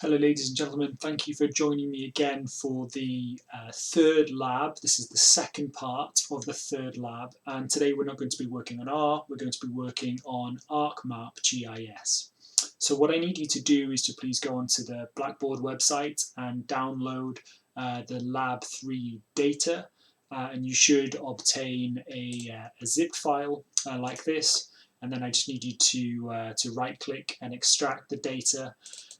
Hello ladies and gentlemen, thank you for joining me again for the third lab. This is the second part of the third lab, and today we're not going to be working on R, we're going to be working on ArcGIS. So what I need you to do is to please go onto the Blackboard website and download the Lab 3 data, and you should obtain a zip file like this, and then I just need you to right click and extract the data.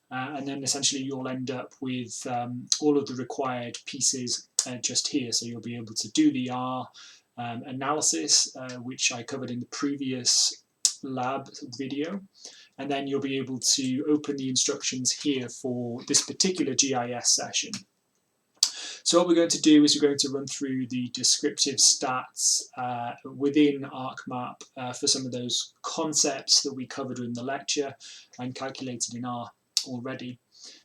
And then essentially you'll end up with all of the required pieces just here. So you'll be able to do the R analysis, which I covered in the previous lab video. And then you'll be able to open the instructions here for this particular GIS session. So what we're going to do is we're going to run through the descriptive stats within ArcMap for some of those concepts that we covered in the lecture and calculated in R already.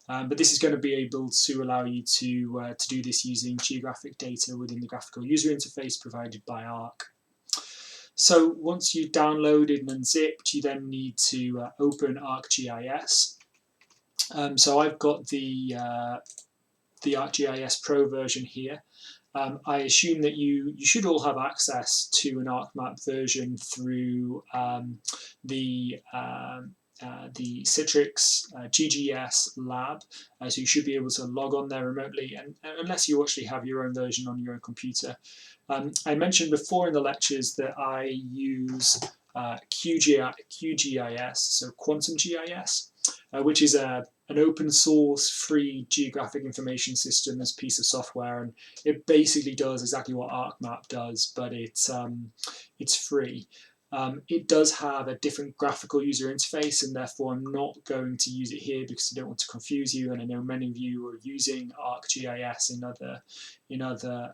But this is going to be able to allow you to do this using geographic data within the graphical user interface provided by Arc. So once you've downloaded and unzipped, you then need to open ArcGIS. So I've got the ArcGIS Pro version here. I assume that you should all have access to an ArcMap version through the Citrix GGS lab, so you should be able to log on there remotely, and unless you actually have your own version on your own computer. I mentioned before in the lectures that I use QGIS, so Quantum GIS, which is an open source free geographic information systems piece of software, and it basically does exactly what ArcMap does, but it's free. It does have a different graphical user interface, and therefore I'm not going to use it here because I don't want to confuse you, and I know many of you are using ArcGIS in other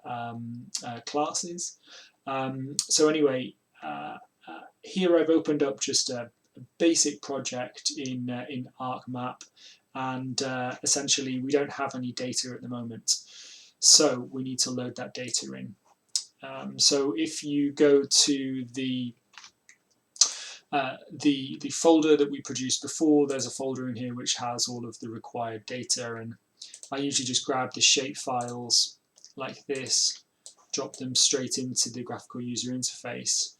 classes. So anyway, here I've opened up just a basic project in ArcMap, and essentially we don't have any data at the moment, so we need to load that data in. So if you go to the folder that we produced before, there's a folder in here which has all of the required data, and I usually just grab the shape files like this, drop them straight into the graphical user interface.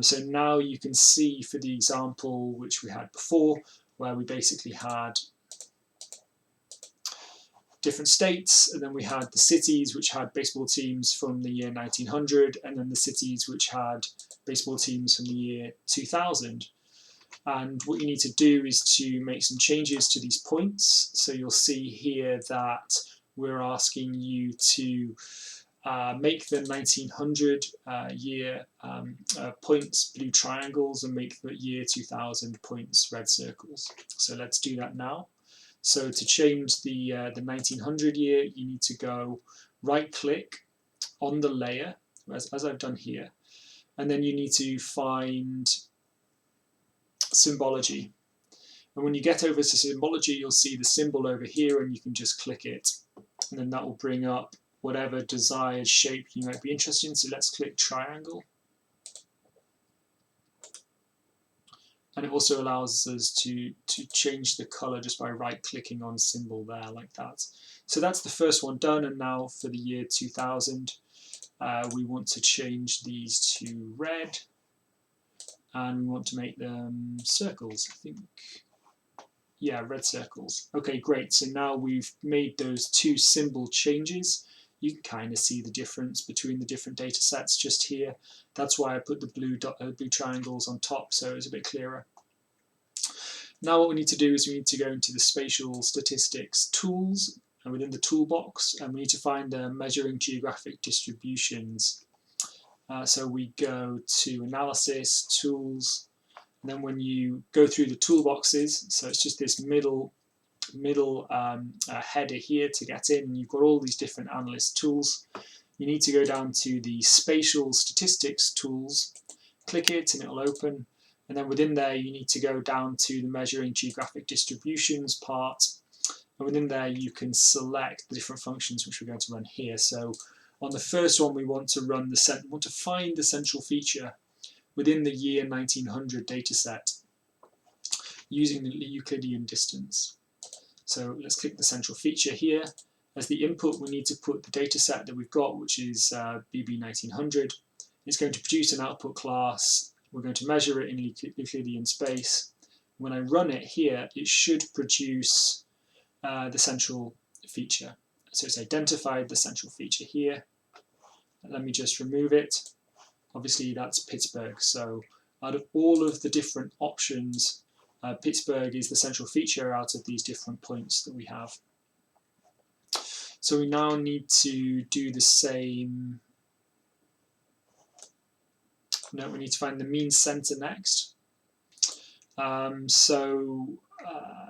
So now you can see for the example which we had before, where we basically had different states, and then we had the cities which had baseball teams from the year 1900, and then the cities which had baseball teams from the year 2000. And what you need to do is to make some changes to these points. So you'll see here that we're asking you to make the 1900 year points blue triangles and make the year 2000 points red circles. So let's do that now. So to change the 1900 year, you need to go right click on the layer, as I've done here, and then you need to find symbology. And when you get over to symbology, you'll see the symbol over here, and you can just click it, and then that will bring up whatever desired shape you might be interested in. So let's click triangle. And it also allows us to change the color just by right clicking on symbol there like that. So that's the first one done, and now for the year 2000 we want to change these to red, and we want to make them circles, I think. Yeah, red circles. Okay, great. So now we've made those two symbol changes. You can kind of see the difference between the different data sets just here. That's why I put the blue triangles on top, so it's a bit clearer. Now what we need to do is we need to go into the spatial statistics tools, and within the toolbox, and we need to find the measuring geographic distributions. So we go to analysis, tools, and then when you go through the toolboxes, so it's just this middle header here to get in, and you've got all these different analyst tools. You need to go down to the spatial statistics tools, click it, and it will open, and then within there you need to go down to the measuring geographic distributions part, and within there you can select the different functions which we're going to run here. So on the first one, we want to find the central feature within the year 1900 dataset using the Euclidean distance. So let's click the central feature here. As the input, we need to put the data set that we've got, which is BB1900. It's going to produce an output class. We're going to measure it in Euclidean space. When I run it here, it should produce the central feature. So it's identified the central feature here. Let me just remove it. Obviously that's Pittsburgh. So out of all of the different options, Pittsburgh is the central feature out of these different points that we have. So we now need to do the same. No, we need to find the mean center next.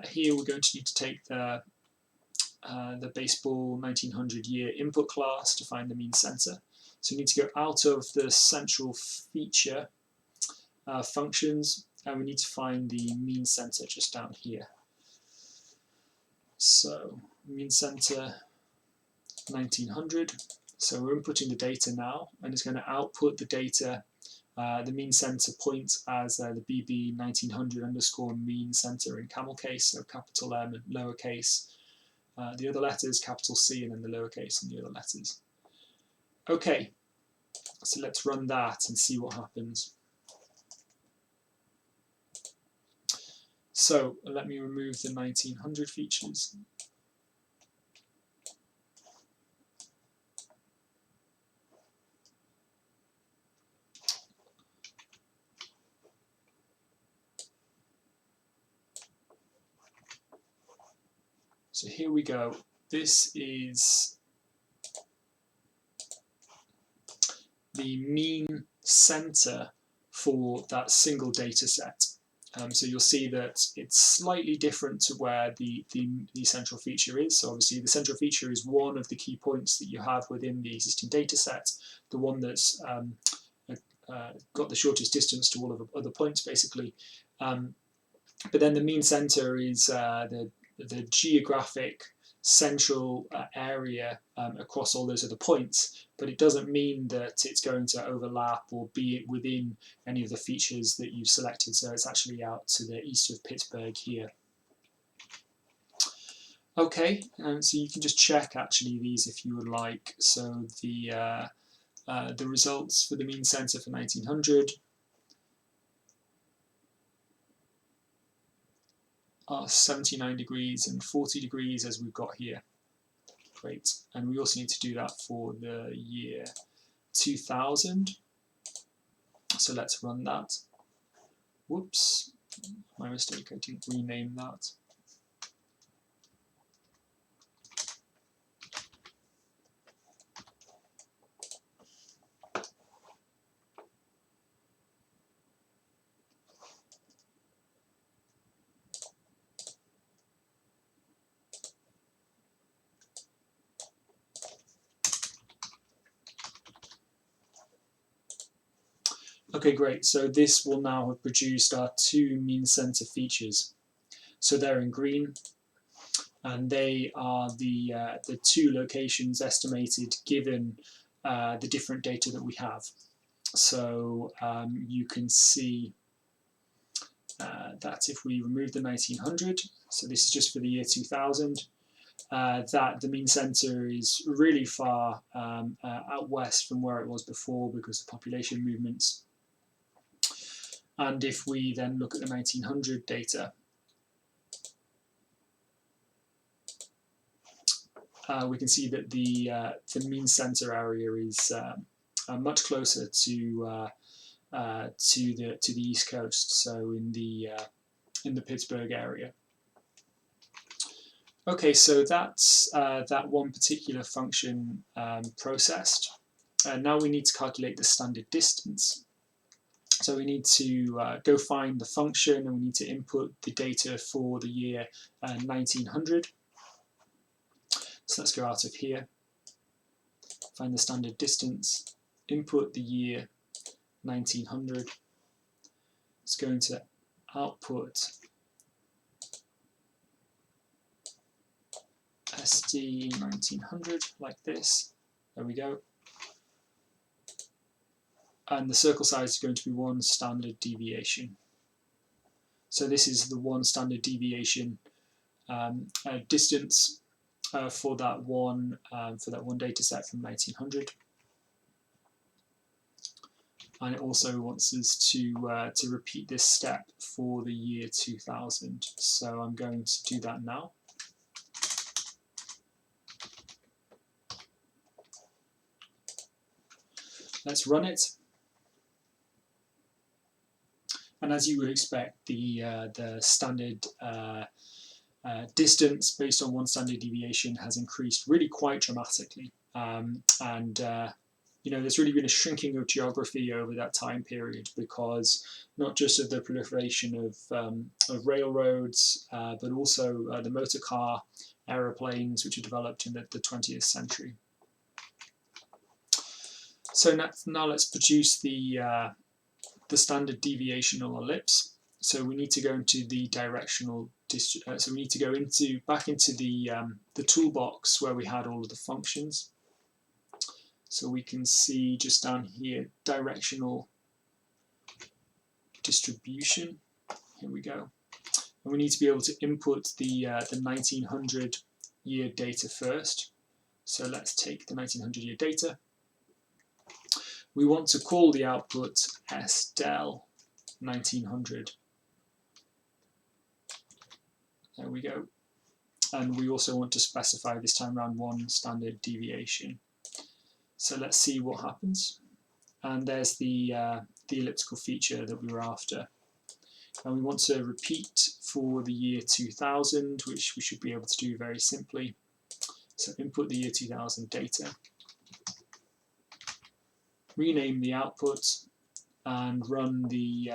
Here we're going to need to take the baseball 1900 year input class to find the mean center. So we need to go out of the central feature functions, and we need to find the mean center just down here. So mean center 1900. So we're inputting the data now, and it's going to output the data, the mean center point as the BB 1900 underscore mean center in camel case, so capital M and lowercase. The other letters, capital C, and then the lowercase and the other letters. Okay, so let's run that and see what happens. So let me remove the 1900 features. So here we go. This is the mean center for that single data set. So you'll see that it's slightly different to where the central feature is. So obviously the central feature is one of the key points that you have within the existing data set, the one that's got the shortest distance to all of the other points basically. But then the mean center is the geographic central area across all those other points, but it doesn't mean that it's going to overlap or be within any of the features that you've selected. So it's actually out to the east of Pittsburgh here. Okay, so you can just check actually these if you would like. So the results for the mean center for 1900 are 79 degrees and 40 degrees as we've got here. Great. And we also need to do that for the year 2000. So let's run that. Whoops, my mistake, I didn't rename that. Okay, great. So this will now have produced our two mean center features. So they're in green, and they are the two locations estimated given the different data that we have. So you can see that if we remove the 1900, so this is just for the year 2000, that the mean center is really far out west from where it was before because of population movements. And if we then look at the 1900 data, we can see that the mean center area is much closer to the East Coast, so in the Pittsburgh area. Okay, so that's that one particular function processed. Now we need to calculate the standard distance. So we need to go find the function, and we need to input the data for the year 1900. So let's go out of here, find the standard distance, input the year 1900. It's going to output SD 1900 like this. There we go. And the circle size is going to be one standard deviation. So this is the one standard deviation distance for that one data set from 1900. And it also wants us to repeat this step for the year 2000. So I'm going to do that now. Let's run it. And as you would expect, the standard distance based on one standard deviation has increased really quite dramatically. You know, there's really been a shrinking of geography over that time period because not just of the proliferation of railroads, but also the motor car, aeroplanes, which were developed in the 20th century. So now let's produce the standard deviational ellipse. So we need to go into the directional so we need to go back into the toolbox where we had all of the functions. So we can see just down here, directional distribution. Here we go. And we need to be able to input the 1900 year data first. So let's take the 1900 year data. We want to call the output sdel 1900. There we go. And we also want to specify this time around one standard deviation. So let's see what happens. And there's the elliptical feature that we were after. And we want to repeat for the year 2000, which we should be able to do very simply. So input the year 2000 data, rename the output, and run the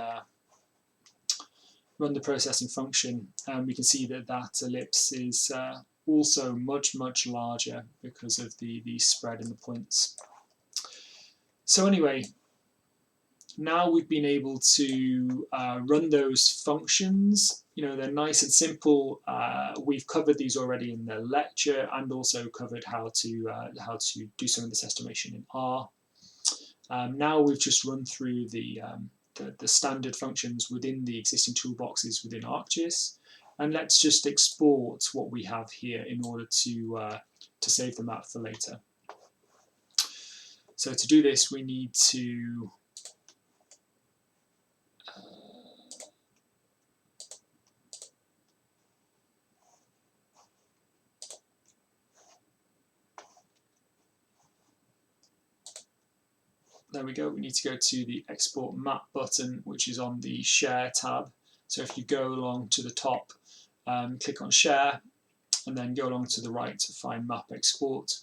processing function. And we can see that that ellipse is also much larger because of the spread in the points. So anyway, now we've been able to run those functions. You know, they're nice and simple. We've covered these already in the lecture, and also covered how to do some of this estimation in R. Now we've just run through the standard functions within the existing toolboxes within ArcGIS, and let's just export what we have here in order to save the map for later. So to do this, we need to there we go. We need to go to the Export Map button, which is on the Share tab. So if you go along to the top, click on Share, and then go along to the right to find Map Export.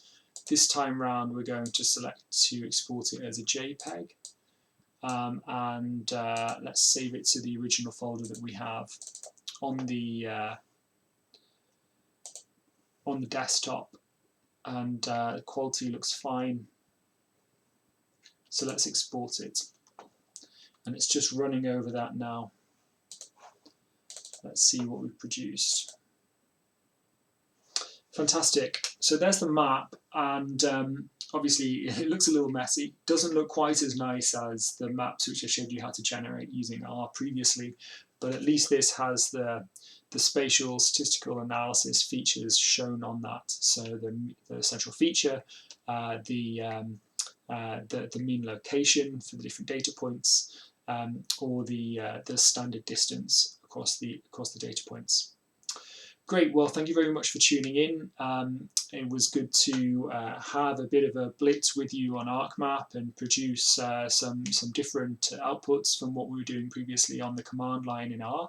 This time round, we're going to select to export it as a JPEG, and let's save it to the original folder that we have on the desktop, and the quality looks fine. So let's export it, and it's just running over that now. Let's see what we've produced. Fantastic. So there's the map, and obviously it looks a little messy. Doesn't look quite as nice as the maps which I showed you how to generate using R previously, but at least this has the spatial statistical analysis features shown on that. So the central feature, the mean location for the different data points, or the standard distance across the data points. Great, well, thank you very much for tuning in. It was good to have a bit of a blitz with you on ArcMap and produce some different outputs from what we were doing previously on the command line in R.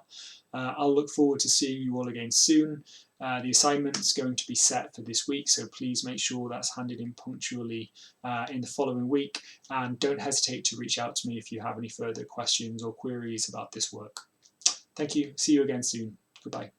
I'll look forward to seeing you all again soon. The assignment's going to be set for this week, so please make sure that's handed in punctually in the following week, and don't hesitate to reach out to me if you have any further questions or queries about this work. Thank you, see you again soon, goodbye.